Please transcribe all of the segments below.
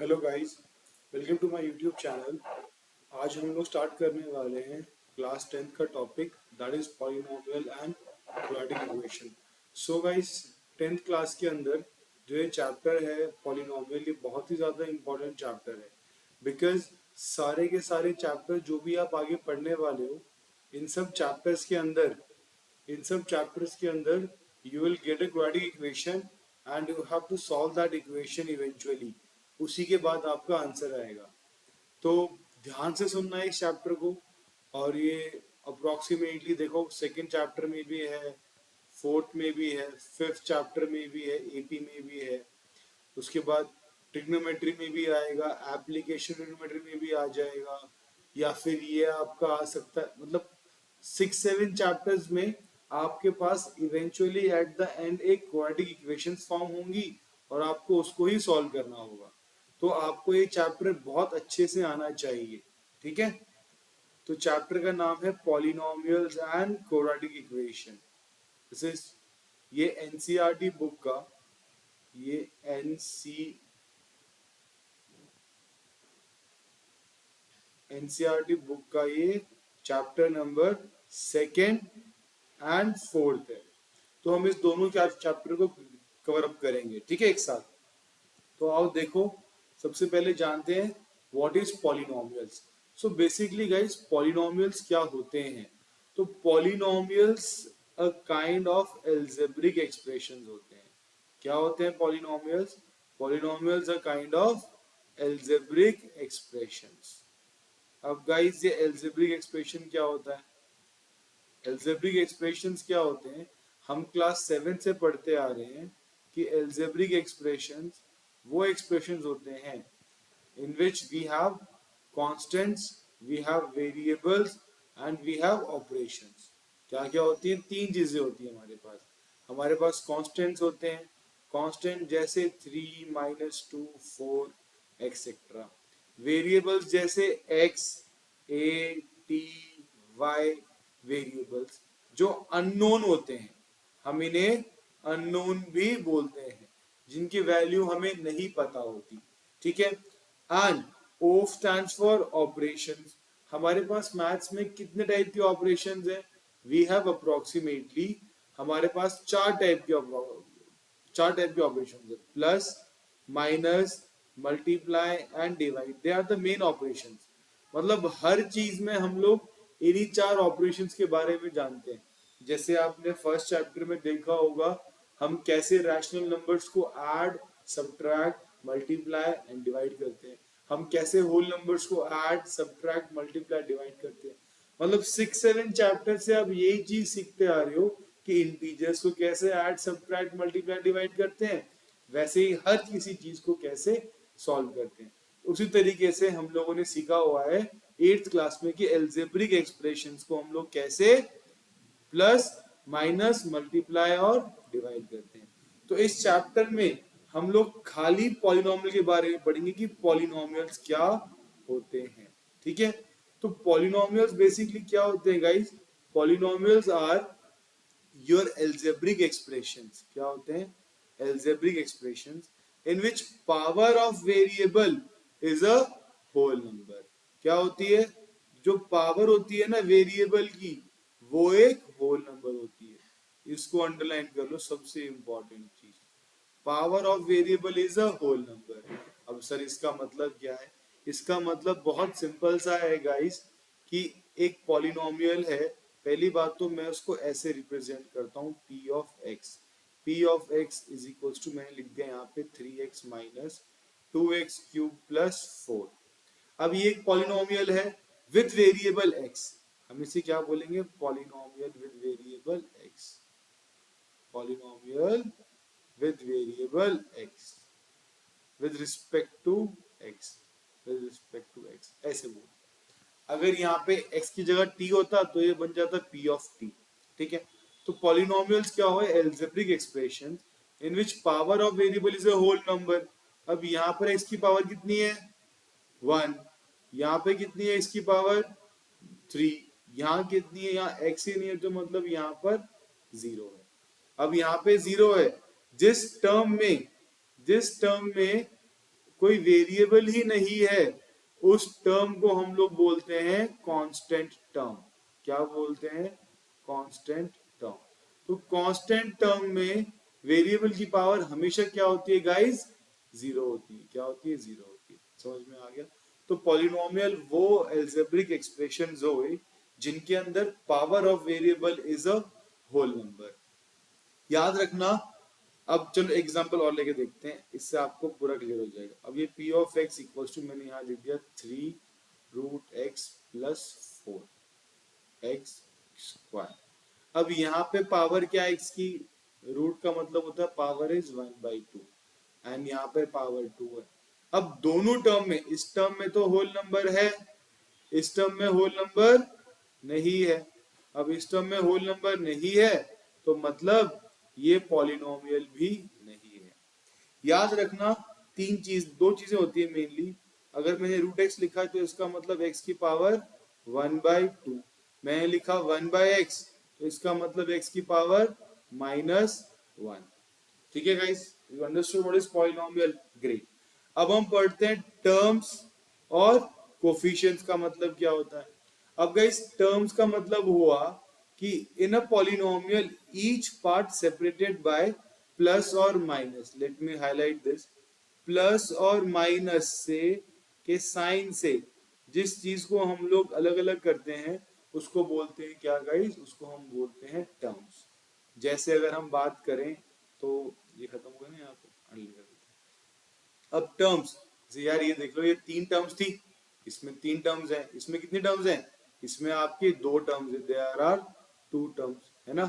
Hello guys, welcome to my YouTube channel. आज हम लोग स्टार्ट करने वाले हैं क्लास 10th का topic, that is polynomial and quadratic equation. So guys, 10th class के अंदर जो ये चैप्टर है पॉलिनोमियल, ये बहुत ही ज़्यादा इंपॉर्टेंट चैप्टर है। बिकॉज सारे के सारे चैप्टर जो भी आप आगे पढ़ने वाले हो, इन सब चैप्टर्स के अंदर इन सब चैप्टर्स के अंदर you will get a quadratic equation and you have to solve that equation eventually. उसी के बाद आपका आंसर आएगा। तो ध्यान से सुनना है इस चैप्टर को। और ये अप्रोक्सीमेटली देखो, सेकंड चैप्टर में भी है, फोर्थ में भी है, फिफ्थ चैप्टर में भी है, एपी में भी है। उसके बाद ट्रिग्नोमेट्री में भी आएगा, एप्लीकेशन ट्रिग्नोमेट्री में भी आ जाएगा, या फिर ये आपका आ सकता है। मतलब 6-7 चैप्टर्स में आपके पास इवेंचुअली एट द एंड एक क्वाड्रेटिक इक्वेशंस फॉर्म होंगी और आपको उसको ही सॉल्व करना होगा। तो आपको ये चैप्टर बहुत अच्छे से आना चाहिए, ठीक है। तो चैप्टर का नाम है polynomials and quadratic equation. This is ये एनसीईआरटी बुक का, ये एनसीईआरटी बुक का ये chapter number second and fourth है। तो हम इस दोनों चैप्टर को कवर अप करेंगे, ठीक है, एक साथ। तो आओ देखो, सबसे पहले जानते हैं what is polynomials. So basically guys, polynomials क्या होते हैं? तो polynomials a kind of algebraic expressions होते हैं। क्या होते हैं polynomials? Polynomials a kind of algebraic expressions. अब गाइस, ये एल्जेब्रिक एक्सप्रेशन क्या होता है? एल्जेब्रिक एक्सप्रेशंस क्या होते हैं? हम क्लास 7 से पढ़ते आ रहे हैं कि एल्जेब्रिक एक्सप्रेशंस वो एक्सप्रेशंस होते हैं in which we have constants, we have variables and we have operations। क्या क्या होती हैं? तीन चीजें होती हैं हमारे पास कांस्टेंट्स होते हैं, कांस्टेंट जैसे 3, -2, 4 एक्सेट्रा। वेरिएबल्स जैसे x, a, t, y, variables जो अननोन होते हैं, हम इन्हें अननोन भी बोलते हैं, जिनकी वैल्यू हमें नहीं पता होती, ठीक है। And O stands for operations। हमारे पास मैथ्स में कितने टाइप के ऑपरेशंस हैं? वी हैव अप्रोक्सीमेटली, हमारे पास चार टाइप के ऑपरेशंस है: plus, minus, multiply and divide. They are the main operations. मतलब हर चीज में हम लोग इन्हीं चार ऑपरेशंस के बारे में जानते हैं। जैसे आपने फर्स्ट चैप्टर में देखा होगा, हम कैसे रैशनल नंबर्स को add, subtract, multiply and divide करते हैं। हम कैसे होल नंबर्स को ऐड, सब्ट्रैक्ट, मल्टीप्लाई, डिवाइड करते हैं। मतलब 6-7 चैप्टर से आप यही चीज सीखते आ रहे हो कि इंटीजर्स को कैसे ऐड, सब्ट्रैक्ट, मल्टीप्लाई, डिवाइड करते हैं, वैसे ही हर किसी चीज को कैसे सॉल्व करते हैं। उसी तरीके से हम लोगों ने सीखा हुआ है 8th क्लास में कि एल्जेब्रिक एक्सप्रेशंस को हम लोग कैसे प्लस, माइनस, मल्टीप्लाई और डिवाइड करते हैं। तो इस चैप्टर में हम लोग खाली पॉलिनोमियल के बारे में पढ़ेंगे कि पॉलिनोमियल्स क्या होते हैं, ठीक है। तो पॉलिनोमियल्स बेसिकली क्या होते हैं guys? Polynomials are your algebraic expressions. क्या होते हैं? Algebraic expressions in which power of variable is a whole number. क्या होती है? जो पावर होती है ना वेरिएबल की, वो एक होल नंबर होती है। इसको अंडरलाइन कर लो, सबसे इंपॉर्टेंट चीज। Power of variable is a whole number. अब सर इसका मतलब क्या है? इसका मतलब बहुत सिंपल सा है गाइस, कि एक पॉलिनोमियल है। पहली बात तो मैं उसको ऐसे रिप्रेजेंट करता हूँ, p of x। p of x is equals to, मैंने लिख दिया यहाँ पे 3x minus 2x cube plus 4। अब ये एक पॉलिनोमियल है विद वेरिएबल x। हम इसे क्या बोलेंगे? Polynomial with variable x। Polynomial with variable x with respect to x, with respect to x, ऐसे बोल। अगर यहाँ पे x की जगह t होता तो ये बन जाता p ऑफ t, ठीक है। तो पॉलिनोमियल्स क्या हुए? Algebraic expression in which power of variable is a whole number. अब यहाँ पर x की पावर कितनी है? 1। यहाँ पे कितनी है इसकी पावर? 3। यहाँ कितनी है? यहाँ x ही नहीं है, तो मतलब यहाँ पर 0 है। अब यहाँ पे 0 है। जिस टर्म में कोई वेरिएबल ही नहीं है, उस टर्म को हम लोग बोलते हैं कांस्टेंट टर्म। क्या बोलते हैं? Constant term. तो कांस्टेंट टर्म में वेरिएबल की पावर हमेशा क्या होती है गाइस? जीरो होती है। क्या होती है? जीरो होती है। समझ में आ गया? तो पॉलिनोमियल वो एल्जेब्रिक एक्सप्रेशंस हुए जिनके अंदर power of variable is a whole number. याद रखना। अब चलो एग्जांपल और लेके देखते हैं, इससे आपको पूरा क्लियर हो जाएगा। अब ये p of x equals to, मैंने यहाँ लिख दिया 3 root X plus 4 X square. अब यहाँ पे पावर क्या है x की? रूट का मतलब होता है पावर इज 1/2 एंड यहाँ पे पावर 2 है। अब दोनों टर्म में, इस टर्म में तो होल नंबर है, इस टर्म में होल नंबर नहीं है। अब इस टर्म में होल नंबर नहीं है तो मतलब ये पॉलिनोमियल भी नहीं है। याद रखना दो चीजें होती है मेनली। अगर मैंने रूट एक्स लिखा है तो इसका मतलब एक्स की पावर 1/2। मैंने लिखा 1/x तो इसका मतलब एक्स की पावर -1। ठीक है guys, you understood what is polynomial? Great. अब हम पढ़ते हैं टर्म्स और कोफिशिएंट्स का मतलब क्या होता है। अब गाइस टर्म्स का मतलब हुआ कि in a polynomial each part separated by plus और minus. Let me highlight this, plus और माइनस से के साइन से जिस चीज को हम लोग अलग अलग करते हैं उसको बोलते हैं क्या गाइस? उसको हम बोलते हैं टर्म्स। जैसे अगर हम बात करें तो ये खत्म हो गया ना, यहाँ पे अनलिख कर देते हैं। अब टर्म्स, यार ये देख लो, ये 3 टर्म्स थी, इसमें 3 टर्म्स हैं, इसमें कितनी टर्म्स हैं? इसमें आपकी 2 टर्म्स है, देयर आर 2 टर्म्स, है ना।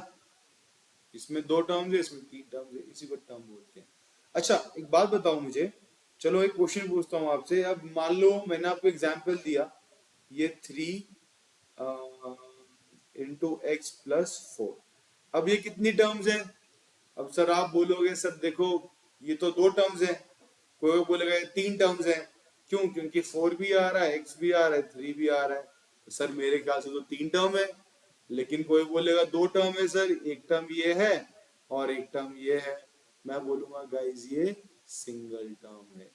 इसमें 2 टर्म्स है, इसमें 3 टर्म्स है, इसी को टर्म बोलते हैं। अच्छा एक बात बताओ मुझे, चलो एक क्वेश्चन पूछता हूँ आपसे। अब मान लो मैंने आपको एग्जांपल दिया, ये 3 इंटू एक्स प्लस 4। अब ये कितनी टर्म्स है? अब सर आप बोलोगे सर देखो ये तो 2 टर्म्स है, कोई बोलेगा ये 3 टर्म्स है। क्यों? क्योंकि 4 भी आ रहा है, एक्स भी आ रहा है, 3 भी आ रहा है। तो सर मेरे ख्याल से तो 3 टर्म है। लेकिन कोई बोलेगा 2 टर्म है सर, एक टर्म ये है और एक टर्म ये है। मैं बोलूंगा गाइस ये सिंगल टर्म है।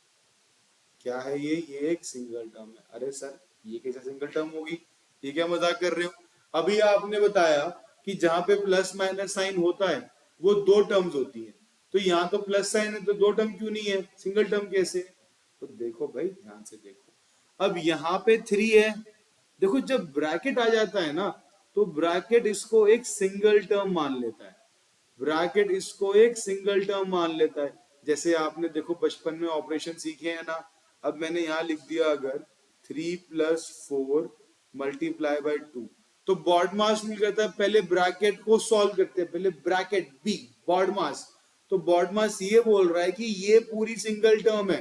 क्या है ये एक सिंगल टर्म है। अरे सर ये कैसे सिंगल टर्म होगी? ये क्या मजाक कर रहे हो? अभी आपने बताया कि जहां पे प्लस माइनस साइन होता है वो 2 टर्म्स होती है, तो यहाँ तो प्लस साइन है तो 2 टर्म क्यों नहीं है? सिंगल टर्म कैसे? तो देखो भाई ध्यान से देखो, अब यहाँ पे 3 है। देखो जब ब्रैकेट आ जाता है ना तो ब्रैकेट इसको एक सिंगल टर्म मान लेता है, ब्रैकेट इसको एक सिंगल टर्म मान लेता है। जैसे आपने देखो बचपन में ऑपरेशन सीखे हैं ना। अब मैंने यहाँ लिख दिया अगर 3 + 4 × 2, तो बॉड मास मिल जाता है। पहले ब्रैकेट को सॉल्व करते हैं, पहले ब्रैकेट बी बॉड मास। तो बॉड मास ये बोल रहा है कि ये पूरी सिंगल टर्म है,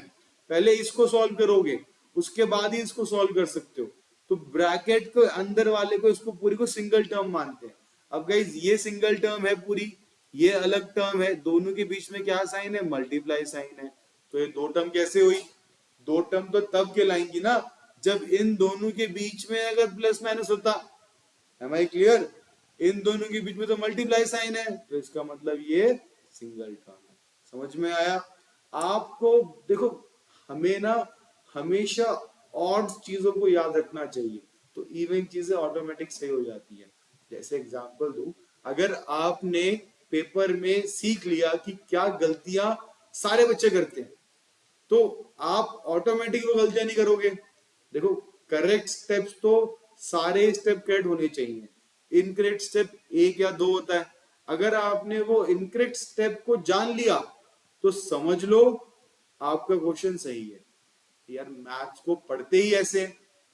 पहले इसको सॉल्व करोगे उसके बाद ही इसको सॉल्व कर सकते हो। तो ब्रैकेट के अंदर वाले को इसको पूरी को सिंगल टर्म मानते हैं। अब गाइस ये सिंगल टर्म है पूरी, ये अलग टर्म है, दोनों के बीच में क्या साइन है? मल्टीप्लाई साइन है। तो ये 2 टर्म कैसे हुई? 2 टर्म तो तब कहलाएंगी ना जब इन दोनों के बीच में अगर प्लस माइनस होता। Am I clear? इन दोनों के बीच में तो मल्टीप्लाई साइन है, तो इसका मतलब ये सिंगल टर्म है। समझ में आया आपको? देखो हमें ना हमेशा ऑड चीजों को याद रखना चाहिए, तो इवन चीजें ऑटोमेटिक सही हो जाती है। जैसे एग्जांपल दूं, अगर आपने पेपर में सीख लिया कि क्या गलतियां सारे बच्चे करते हैं तो आप ऑटोमेटिक वो गलतियां नहीं करोगे। देखो करेक्ट स्टेप्स तो सारे स्टेप करेक्ट होने चाहिए, इनकरेक्ट स्टेप 1 या 2 होता है। अगर आपने वो इनकरेक्ट स्टेप को जान लिया तो समझ लो आपका क्वेश्चन सही है। यार मैथ्स को पढ़ते ही ऐसे,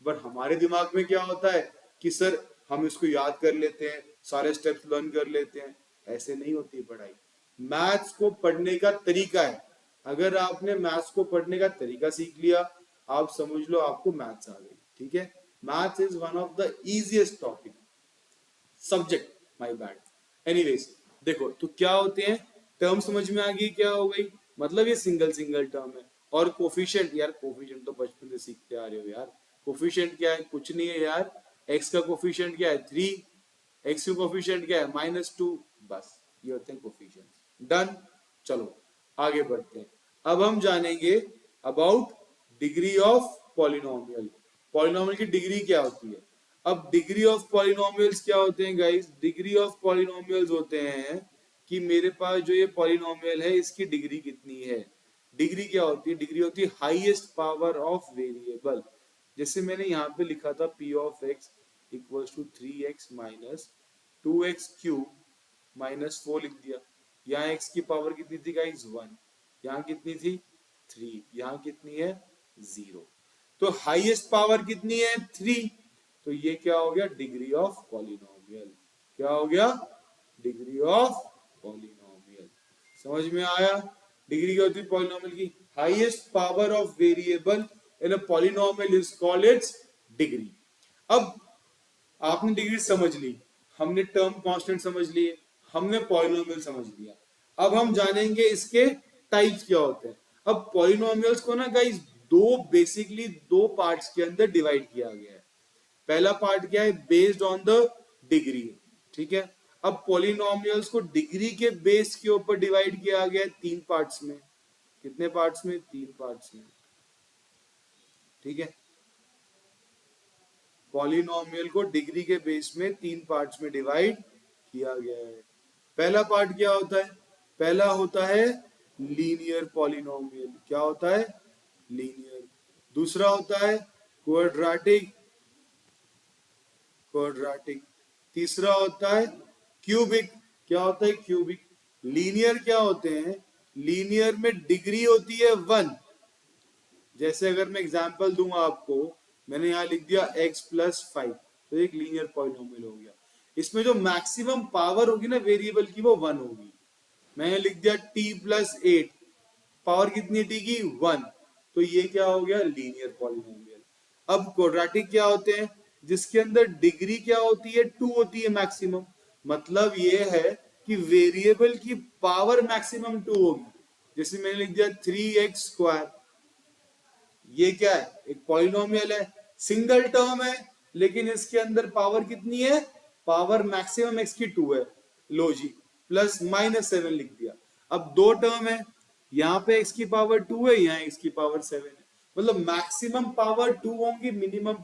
बट हमारे दिमाग में क्या होता है कि सर हम इसको याद कर लेते हैं, सारे स्टेप्स लर्न कर लेते हैं। ऐसे नहीं होती पढ़ाई। मैथ्स को पढ़ने का तरीका है। अगर आपने मैथ्स को पढ़ने का तरीका सीख लिया, आप समझ लो आपको मैथ्स आ गई। ठीक है, maths is one of the easiest topic subject, my bad. Anyways देखो तो क्या होते हैं टर्म, समझ में आ गई क्या हो गई? मतलब ये सिंगल सिंगल टर्म है। और कोफिशिएंट, यार कोफिशिएंट तो बचपन से सीखते आ रहे हो यार। कोफिशिएंट क्या है? कुछ नहीं है यार, एक्स का कोफिशिएंट क्या है? 3, एक्स का कोफिशिएंट क्या है? -2। बस ये होते हैं कोफिशिएंट। डन। चलो आगे बढ़ते हैं। अब हम जानेंगे about degree of polynomial. Polynomial की डिग्री क्या होती है? अब डिग्री ऑफ पॉलिनोमियल्स क्या होते हैं गाइस? डिग्री ऑफ पॉलिनोमियल्स होते हैं कि मेरे पास जो ये पॉलिनोमियल है इसकी डिग्री कितनी है। डिग्री क्या होती है? डिग्री होती है हाईएस्ट पावर ऑफ वेरिएबल। जैसे मैंने यहाँ पे लिखा था p of x equals to 3x minus 2x cube minus 4 लिख दिया। यहाँ x की पावर कितनी थी गाइस? 1। यहाँ कितनी थी? 3। यहाँ कितनी है? 0। तो हाईएस्ट पावर कितनी है? 3। तो ये क्या हो गया? Degree of polynomial. क्या हो गया? Degree of polynomial. समझ में आया? डिग्री क्या होती है पॉलिनोमियल की? Highest power of variable in a polynomial is called its degree. अब आपने डिग्री समझ ली, हमने टर्म कांस्टेंट समझ लिए, हमने पॉलिनोमियल समझ लिया। अब हम जानेंगे इसके टाइप्स क्या होते हैं। अब पॉलिनोमियल्स को ना गाइस बेसिकली दो पार्ट्स के अंदर डिवाइड किया गया है। पहला पार्ट क्या है? Based on the degree. ठीक है। अब पॉलिनोमियल्स को डिग्री के बेस के ऊपर डिवाइड किया गया है 3 पार्ट्स में। कितने पार्ट्स में? 3 पार्ट्स में। ठीक है। पॉलिनोमियल को डिग्री के बेस में 3 पार्ट्स में डिवाइड किया गया है। पहला पार्ट क्या होता है? पहला होता है लीनियर पॉलिनोमियल। क्या होता है? लीनियर। दूसरा होता है क्वाड्रेटिक। क्वाड्रेटिक। तीसरा होता है क्यूबिक। क्या होता है? क्यूबिक। लीनियर क्या होते हैं? लीनियर में डिग्री होती है 1। जैसे अगर मैं एग्जांपल दूंगा आपको, मैंने यहाँ लिख दिया x प्लस 5, तो एक लीनियर पॉलिनोमियल हो गया। इसमें जो मैक्सिमम पावर होगी ना वेरिएबल की वो 1 होगी। मैंने लिख दिया t प्लस 8, पावर कितनी t की? 1। तो ये क्या हो गया? Linear polynomial. अब क्वाड्रेटिक क्या होते हैं? जिसके अंदर डिग्री क्या होती है? 2 होती है मैक्सिमम। मतलब ये है कि वेरिएबल की पावर मैक्सिमम 2 होगी। जैसे मैंने लिख दिया 3x स्क्वायर। ये क्या है? एक पॉलिनोमियल है, सिंगल टर्म है, लेकिन इसके अंदर पावर कितनी है? पावर मैक्सिमम x की 2 है। लो जी, प्लस माइनस 7 लिख दिया। अब दो टर्म है, यहाँ पे x की पावर 2 है, यहाँ x की पावर 7 है। मतलब मैक्सिमम पावर 2 होंगी, मिनिमम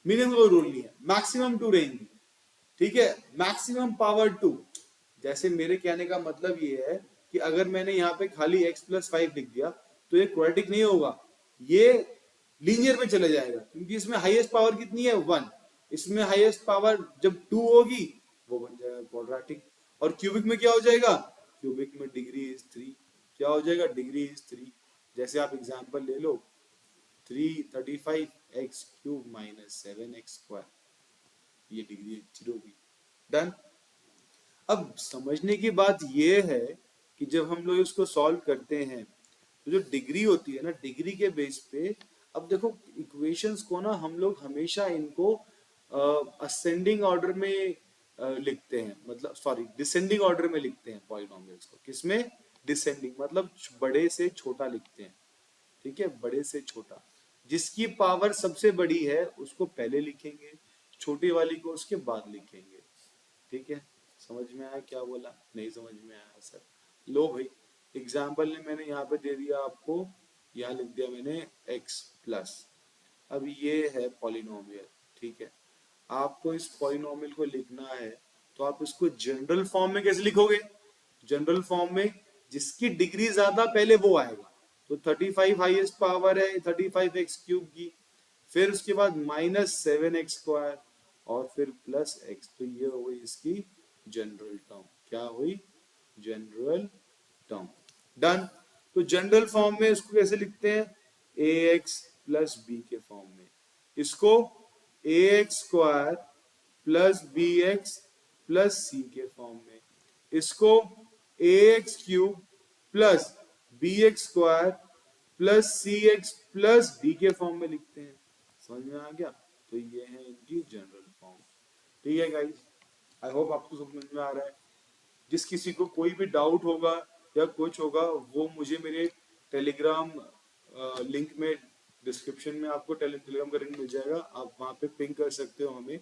कोई रूल नहीं है, मैक्सिमम 2 रहेंगी। ठीक है। Maximum power 2। जैसे मेरे कहने का मतलब ये है कि अगर मैंने यहाँ पे खाली x प्लस 5 लिख दिया तो ये क्वाड्रेटिक नहीं होगा, ये लीनियर में चले जाएगा, क्योंकि इसमें हाईएस्ट पावर कितनी है? 1। इसमें हाईएस्ट पावर जब 2 होगी वो बन जाएगा क्वाड्रेटिक। और क्यूबिक में क्या हो जाएगा? क्यूबिक में डिग्री इज 3। क्या हो जाएगा? Degree is 3। जैसे आप एग्जांपल ले लो, 335x cube minus 7x square, ये डिग्री 0 होगी। डन। अब समझने की बात यह है कि जब हम लोग इसको सॉल्व करते हैं तो जो डिग्री होती है ना, डिग्री के बेस पे, अब देखो इक्वेशंस को ना हम लोग हमेशा इनको असेंडिंग ऑर्डर में लिखते हैं, मतलब सॉरी डिसेंडिंग ऑर्डर में लिखते हैं पॉलिनोमियल्स को। किसमें? डिसेंडिंग, मतलब बड़े से छोटा लिखते हैं। ठीक है। बड़े से छोटा, जिसकी पावर सबसे बड़ी है उसको पहले लिखेंगे, छोटी वाली को उसके बाद लिखेंगे। ठीक है। समझ में आया क्या बोला? नहीं समझ में आया सर? लो भाई, एग्जाम्पल ने मैंने यहाँ पे दे दिया आपको, यहाँ लिख दिया मैंने x प्लस। अब ये है पॉलिनोमियल। ठीक है। आपको इस पॉलिनोमियल को लिखना है तो आप इसको जनरल फॉर्म में कैसे लिखोगे? जनरल फॉर्म में जिसकी डिग्री ज्यादा पहले वो आएगा। तो 35 हाईएस्ट पावर है 35x क्यूब की, फिर उसके बाद माइनस 7x स्क्वायर और फिर प्लस x। तो ये हो गई इसकी जनरल टर्म। क्या हुई? General term. डन। तो जनरल फॉर्म में इसको कैसे लिखते हैं? ax प्लस बी के फॉर्म में। इसको ax square plus bx plus C के फॉर्म में। इसको ax cube plus bx square plus cx plus d के फॉर्म में लिखते हैं। समझ में आ गया? तो ये है इनकी जनरल फॉर्म। ठीक है गाइस, आई होप आपको समझ में आ रहा है। जिस किसी को कोई भी डाउट होगा या कुछ होगा वो मुझे मेरे टेलीग्राम लिंक में, डिस्क्रिप्शन में आपको टेलीग्राम का लिंक मिल जाएगा, आप वहाँ पे पिंग कर सकते हो हमें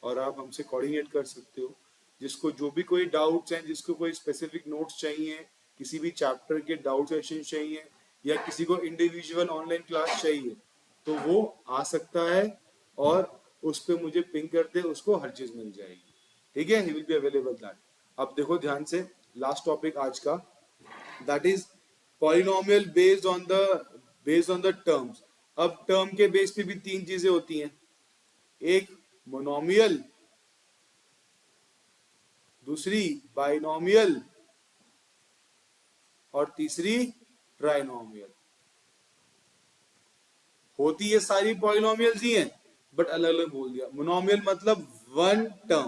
और आप हमसे कोऑर्डिनेट कर सकते हो। जिसको जो भी कोई डाउट्स हैं, जिसको कोई स्पेसिफिक नोट्स चाहिए, किसी भी चैप्टर के डाउट सेशन चाहिए या किसी को इंडिविजुअल ऑनलाइन क्लास चाहिए तो वो आ सकता है और उस पे मुझे पिंग कर दे, उसको हर चीज मिल जाएगी। ठीक है, he will be available that. अब देखो ध्यान से, लास्ट टॉपिक आज का, that is polynomial based on the terms. अब टर्म के बेस पे भी तीन चीजें होती हैं, एक मोनोमियल, दूसरी बाइनोमियल और तीसरी ट्राइनोमियल। होती है सारी पॉलिनोमियल्स ही हैं बट अलग अलग बोल दिया। मोनोमियल मतलब वन टर्म,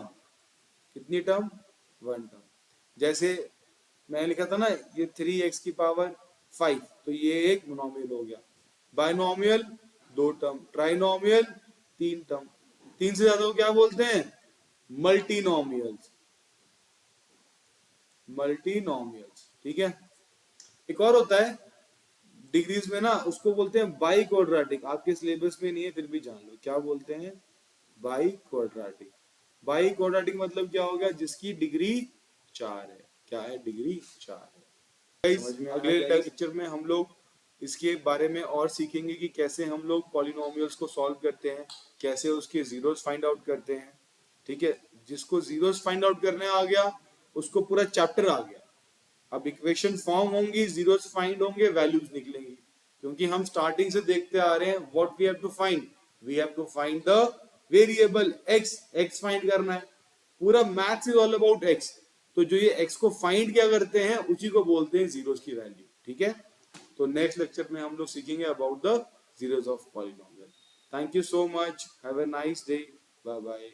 कितनी टर्म, वन टर्म। जैसे मैंने लिखा था ना ये 3x की पावर 5, तो ये एक मोनोमियल हो गया। बाइनोमियल दो टर्म, ट्राइनोमियल तीन टर्म, तीन से ज्यादा को क्या बोलते हैं, मल्टीनोमियल्स, मल्टीनोमियल्स। ठीक है, एक और होता है डिग्रीज में ना, उसको बोलते हैं बाई क्वाड्रेटिक। आपके सिलेबस में नहीं है फिर भी जान लो, क्या बोलते हैं, बाई क्वाड्रेटिक। बाई क्वाड्रेटिक मतलब क्या हो गया, जिसकी डिग्री 4 है। क्या है, डिग्री 4 है। अगले लेक्चर में हम लोग इसके बारे में और सीखेंगे कि कैसे हम लोग पॉलिनोमियल्स को सॉल्व करते हैं, कैसे उसके जीरोस फाइंड आउट करते हैं। ठीक है, जिसको जीरोस फाइंड आउट करने आ गया उसको पूरा चैप्टर आ गया। अब इक्वेशन फॉर्म होंगी, जीरोस फाइंड होंगे, वैल्यूज निकलेंगी। क्योंकि हम स्टार्टिंग से देखते आ रहे हैं what we have to find, we have to find the variable x, x find करना है। पूरा maths is all about x. तो जो ये एक्स को फाइंड क्या करते हैं उसी को बोलते हैं जीरोस की वैल्यू। ठीक है, तो नेक्स्ट लेक्चर में हम लोग सीखेंगे about the zeros of polynomial. Thank you so much, have a nice day, bye bye.